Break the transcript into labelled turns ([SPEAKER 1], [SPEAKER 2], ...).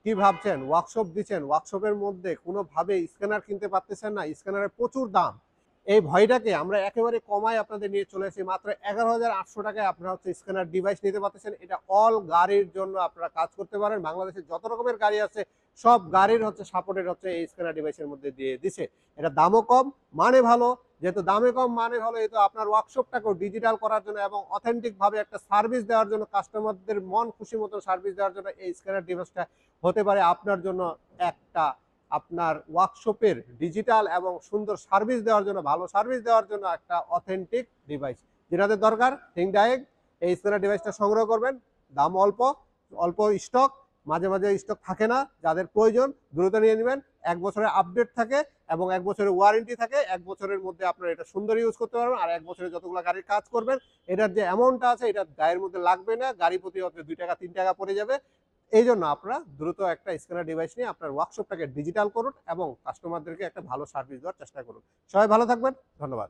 [SPEAKER 1] কি ভাবছেন ওয়ার্কশপ দিচ্ছেন, ওয়ার্কশপের মধ্যে কোনোভাবে স্ক্যানার কিনতে পারতেছেন না, স্ক্যানারের প্রচুর দাম। এই ভয়টাকে আমরা একেবারে কমায় আপনাদের নিয়ে চলে এসেছি। মাত্র 11,800 টাকায় আপনারা হচ্ছে স্ক্যানার ডিভাইস নিতে পারতেছেন। এটা অল গাড়ির জন্য আপনারা কাজ করতে পারেন। বাংলাদেশে যত রকমের গাড়ি আছে সব গাড়ির হচ্ছে সাপোর্টেড হচ্ছে এই স্ক্যানার ডিভাইসের মধ্যে দিয়ে দিছে। এটা দামও কম, মানে ভালো। যেহেতু দামে কম মানে ভালো, এই তো আপনার ওয়ার্কশপটাকেও ডিজিটাল করার জন্য এবং অথেন্টিক ভাবে একটা সার্ভিস দেওয়ার জন্য, কাস্টমারদের মন খুশি মতো সার্ভিস দেওয়ার জন্য এই স্ক্যানার ডিভাইসটা হতে পারে আপনার জন্য একটা, আপনার ওয়ার্কশপের ডিজিটাল এবং সুন্দর সার্ভিস দেওয়ার জন্য, ভালো সার্ভিস দেওয়ার জন্য একটা অথেন্টিক ডিভাইস। যেটাতে দরকার থিঙ্ক ডাইরেক্ট এই স্ক্যানার ডিভাইসটা সংগ্রহ করবেন। দাম অল্প, অল্প স্টক, মাঝে মাঝে স্টক থাকে না, যাদের প্রয়োজন দ্রুত নিয়ে নেবেন। 1 বছরের আপডেট থাকে এবং 1 বছরের ওয়ারেন্টি থাকে। 1 বছরের মধ্যে আপনারা এটা সুন্দর ইউজ করতে পারবেন। আর 1 বছরে যতগুলো গাড়ির কাজ করবেন, এটার যে অ্যামাউন্টটা আছে এটা গায়ের মধ্যে লাগবে না, গাড়ি প্রতি হচ্ছে 2 টাকা 3 টাকা পড়ে যাবে। এই জন্য আপনারা দ্রুত একটা স্ক্যানার ডিভাইস নিয়ে আপনার ওয়ার্কশপটাকে ডিজিটাল করুন এবং কাস্টমারদেরকে একটা ভালো সার্ভিস দেওয়ার চেষ্টা করুন। সবাই ভালো থাকবেন, ধন্যবাদ।